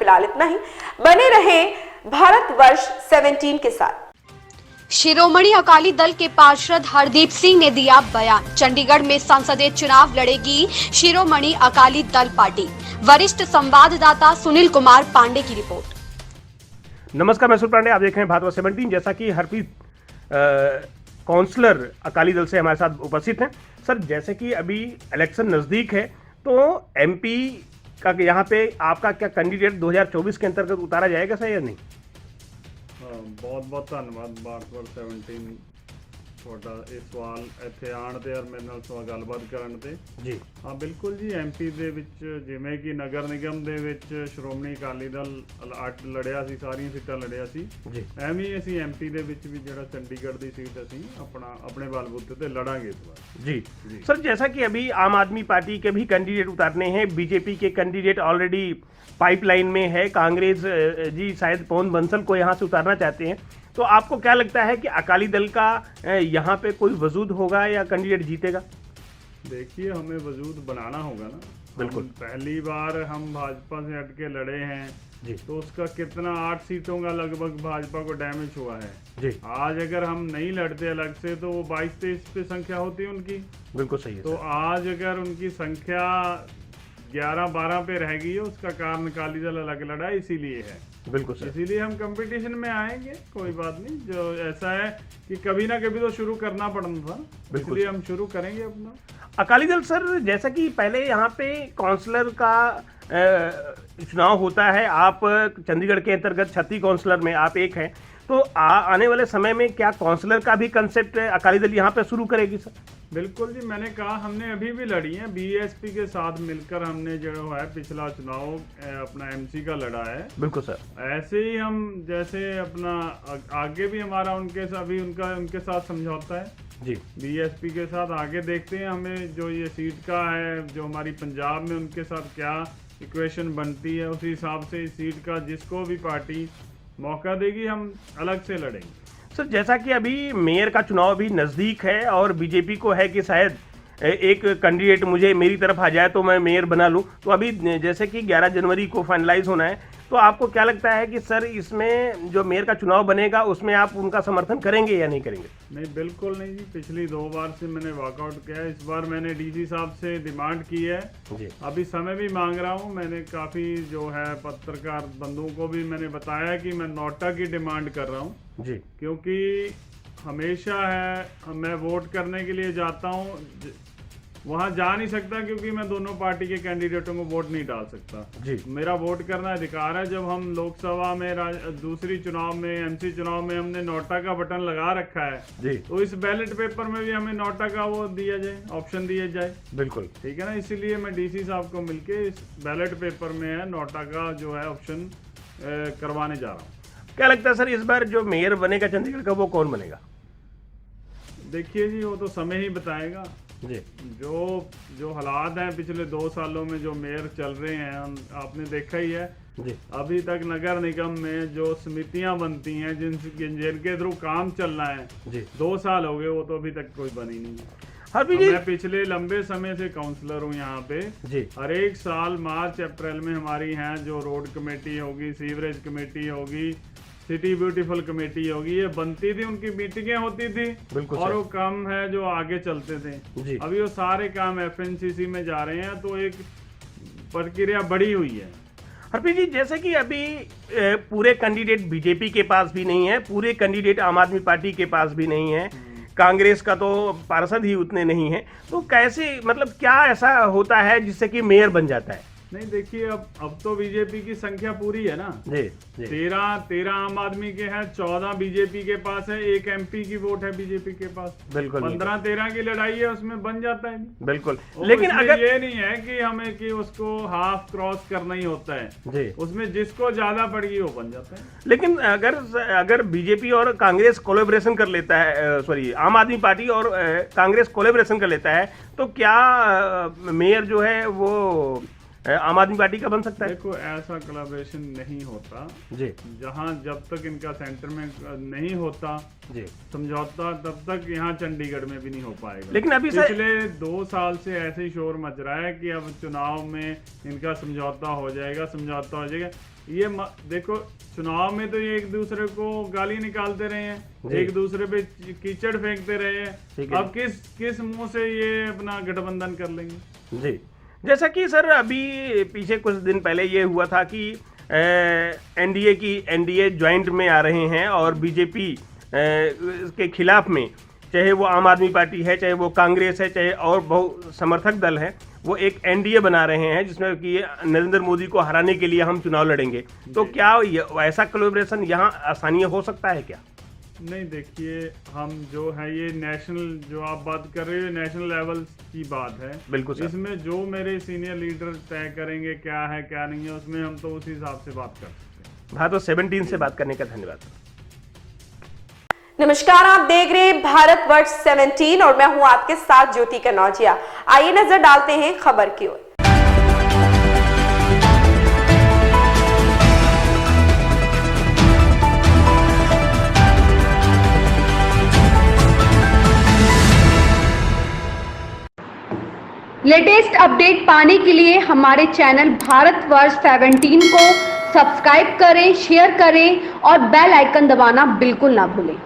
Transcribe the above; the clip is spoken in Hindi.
फिलहाल इतना ही। बने रहे भारतवर्ष 17 के साथ। शिरोमणि अकाली दल के पार्षद हरदीप सिंह ने दिया बयान। चंडीगढ़ में संसदीय चुनाव लड़ेगी शिरोमणि अकाली दल पार्टी। वरिष्ठ संवाददाता सुनील कुमार पांडे की रिपोर्ट। नमस्कार, मैं सुनील पांडे, आप देख रहे हैं भारतवर्ष 17। जैसा कि हरप्रीत काउंसलर अकाली दल से हमारे साथ उपस्थित हैं। सर, जैसे कि अभी इलेक्शन नज़दीक है, तो एमपी का यहाँ पे आपका क्या कैंडिडेट 2024 के अंतर्गत उतारा जाएगा सर या नहीं? बहुत बहुत ਧੰਨਵਾਦ भारतवर्ष 17 ਤੁਹਾਡਾ ਇਹ ਸਵਾਲ ਇੱਥੇ ਆਉਣ ਤੇ ਔਰ ਮੇਰੇ ਨਾਲ ਸਵਾਲ ਗੱਲਬਾਤ ਕਰਨ ਤੇ। ਜੀ ਹਾਂ, ਬਿਲਕੁਲ ਜੀ। ਐਮਪੀ ਦੇ ਵਿੱਚ ਜਿਵੇਂ ਕਿ ਨਗਰ ਨਿਗਮ ਦੇ ਵਿੱਚ ਸ਼੍ਰੋਮਣੀ ਅਕਾਲੀ ਦਲ 8 ਲੜਿਆ ਸੀ, ਸਾਰੀਆਂ ਸੀਟਾਂ ਲੜਿਆ ਸੀ, ਜੀ ਐਵੇਂ ਹੀ ਅਸੀਂ ਐਮਪੀ ਦੇ ਵਿੱਚ ਵੀ ਜਿਹੜਾ ਚੰਡੀਗੜ੍ਹ ਦੀ ਸੀਟ ਅਸੀਂ ਆਪਣੇ बलबूते ਤੇ ਲੜਾਂਗੇ इस बार। जी सर, जैसा कि अभी आम आदमी पार्टी के भी कैंडिडेट उतारने हैं, बीजेपी के कैंडिडेट ऑलरेडी पाइपलाइन में है, कांग्रेस जी शायद पवन बंसल को यहाँ से उतारना चाहते हैं, तो आपको क्या लगता है कि अकाली दल का यहाँ पे कोई वजूद होगा या कैंडिडेट जीतेगा? देखिए, हमें वजूद बनाना होगा ना। बिल्कुल। पहली बार हम भाजपा से हट के लड़े हैं जी, तो उसका कितना 8 सीटों का लगभग भाजपा को डैमेज हुआ है जी। आज अगर हम नहीं लड़ते अलग से तो वो 22-23 पे संख्या होती है उनकी। बिल्कुल सही है तो सर। आज अगर उनकी संख्या 11-12 पे रह गई है, उसका कारण अकाली दल अलग लड़ा है, इसीलिए है। बिल्कुल सर। इसीलिए हम कंपटीशन में आएंगे, कोई बात नहीं। जो ऐसा है कि कभी ना कभी तो शुरू करना पड़ना था, इसलिए हम शुरू करेंगे अपना। अकाली दल सर, जैसा कि पहले यहाँ पे काउंसलर का चुनाव होता है, आप चंडीगढ़ के अंतर्गत 36 काउंसलर में आप एक हैं, तो आने वाले समय में क्या काउंसलर का भी कंसेप्ट अकाली दल यहाँ पे शुरू करेगी सर? बिल्कुल जी, मैंने कहा हमने अभी भी लड़ी है बीएसपी के साथ मिलकर। हमने जो है पिछला चुनाव अपना एमसी का लड़ा है। बिल्कुल सर। ऐसे ही हम जैसे अपना आगे भी हमारा उनके साथ भी उनके साथ समझौता है जी, बीएसपी के साथ। आगे देखते हैं हमें जो ये सीट का है, जो हमारी पंजाब में उनके साथ क्या इक्वेशन बनती है, उसी हिसाब से इस सीट का जिसको भी पार्टी मौका देगी हम अलग से लड़ेंगे। सर, जैसा कि अभी मेयर का चुनाव भी नज़दीक है और बीजेपी को है कि शायद एक कैंडिडेट मुझे मेरी तरफ आ जाए तो मैं मेयर बना लूं, तो अभी जैसे कि 11 जनवरी को फाइनलाइज होना है, तो आपको क्या लगता है कि सर इसमें जो मेयर का चुनाव बनेगा उसमें आप उनका समर्थन करेंगे या नहीं करेंगे? नहीं, बिल्कुल नहीं जी। पिछली 2 बार से मैंने वॉकआउट किया है। इस बार मैंने डीसी साहब से डिमांड की है जी। अभी समय भी मांग रहा हूँ। मैंने काफ़ी जो है पत्रकार बंधुओं को भी मैंने बताया कि मैं नोटा की डिमांड कर रहा हूँ जी, क्योंकि हमेशा है मैं वोट करने के लिए जाता हूँ, वहाँ जा नहीं सकता क्योंकि मैं दोनों पार्टी के कैंडिडेटों को वोट नहीं डाल सकता जी। मेरा वोट करना अधिकार है। जब हम लोकसभा में दूसरी चुनाव में एमसी चुनाव में हमने नोटा का बटन लगा रखा है जी, तो इस बैलेट पेपर में भी हमें नोटा का वो दिया जाए, ऑप्शन दिया जाए। बिल्कुल ठीक है ना, इसीलिए मैं डीसी साहब को मिलके इस बैलेट पेपर में है नोटा का जो है ऑप्शन करवाने जा रहा हूँ। क्या लगता है सर इस बार जो मेयर बनेगा चंडीगढ़ का वो कौन बनेगा? देखिए जी, वो तो समय ही बताएगा। जी, जो हालात हैं पिछले 2 सालों में जो मेयर चल रहे हैं आपने देखा ही है जी। अभी तक नगर निगम में जो समितियां बनती हैं जिनके थ्रू काम चल रहा है जी, 2 साल हो गए, वो तो अभी तक कोई बनी नहीं है। जी। मैं पिछले लंबे समय से काउंसलर हूँ यहाँ पे जी, हर एक साल मार्च अप्रैल में हमारी हैं जो रोड कमेटी होगी, सीवरेज कमेटी होगी, सिटी ब्यूटीफुल कमेटी होगी, ये बनती थी, उनकी मीटिंगें होती थी और वो काम है जो आगे चलते थे जी। अभी वो सारे काम एफएनसीसी में जा रहे हैं, तो एक प्रक्रिया बढ़ी हुई है। हरप्रीत जी, जैसे कि अभी पूरे कैंडिडेट बीजेपी के पास भी नहीं है, पूरे कैंडिडेट आम आदमी पार्टी के पास भी नहीं है, कांग्रेस का तो पार्षद ही उतने नहीं है, तो कैसे मतलब क्या ऐसा होता है जिससे कि मेयर बन जाता है? नहीं, देखिए अब तो बीजेपी की संख्या पूरी है ना जी, जी। 13 आम आदमी के हैं, 14 बीजेपी के पास है, 1 एमपी की वोट है बीजेपी के पास। बिल्कुल 15-13 की लड़ाई है, उसमें बन जाता है। बिल्कुल, लेकिन अगर ये नहीं है कि हमें कि उसको हाफ क्रॉस करना ही होता है जी, उसमें जिसको ज्यादा पड़ेगी वो बन जाता है। लेकिन अगर बीजेपी और कांग्रेस कोलैबोरेशन कर लेता है, सॉरी आम आदमी पार्टी और कांग्रेस कोलैबोरेशन कर लेता है, तो क्या मेयर जो है वो आम आदमी पार्टी का बन सकता है? देखो, ऐसा कोलैबोरेशन नहीं होता जी, जहां जब तक इनका सेंटर में नहीं होता जी समझौता, तब तक यहाँ चंडीगढ़ में भी नहीं हो पाएगा। लेकिन अभी पिछले 2 साल से ऐसे ही शोर मच रहा है कि अब चुनाव में इनका समझौता हो जाएगा, समझौता हो जाएगा। देखो चुनाव में तो ये एक दूसरे को गाली निकालते रहे हैं, एक दूसरे पे कीचड़ फेंकते रहे हैं, अब किस मुंह से ये अपना गठबंधन कर लेंगे। जी, जैसा कि सर अभी पीछे कुछ दिन पहले ये हुआ था कि एनडीए ज्वाइंट में आ रहे हैं और बीजेपी के खिलाफ में, चाहे वो आम आदमी पार्टी है, चाहे वो कांग्रेस है, चाहे और बहु समर्थक दल है, वो एक एनडीए बना रहे हैं जिसमें कि नरेंद्र मोदी को हराने के लिए हम चुनाव लड़ेंगे। तो क्या ऐसा कोलैबोरेशन यहाँ आसानी हो सकता है क्या? नहीं, देखिए हम जो है ये नेशनल, जो आप बात कर रहे हो नेशनल लेवल की बात है। बिल्कुल सर। इसमें जो मेरे सीनियर लीडर तय करेंगे क्या है क्या नहीं है, उसमें हम तो उसी हिसाब से बात कर सकते हैं। हाँ, तो 17 से बात करने का धन्यवाद। नमस्कार, आप देख रहे हैं भारतवर्ष 17 और मैं हूं आपके साथ ज्योति कनौजिया। आइए नजर डालते हैं खबर की ओर। लेटेस्ट अपडेट पाने के लिए हमारे चैनल भारतवर्ष 17 को सब्सक्राइब करें, शेयर करें और बेल आइकन दबाना बिल्कुल ना भूलें।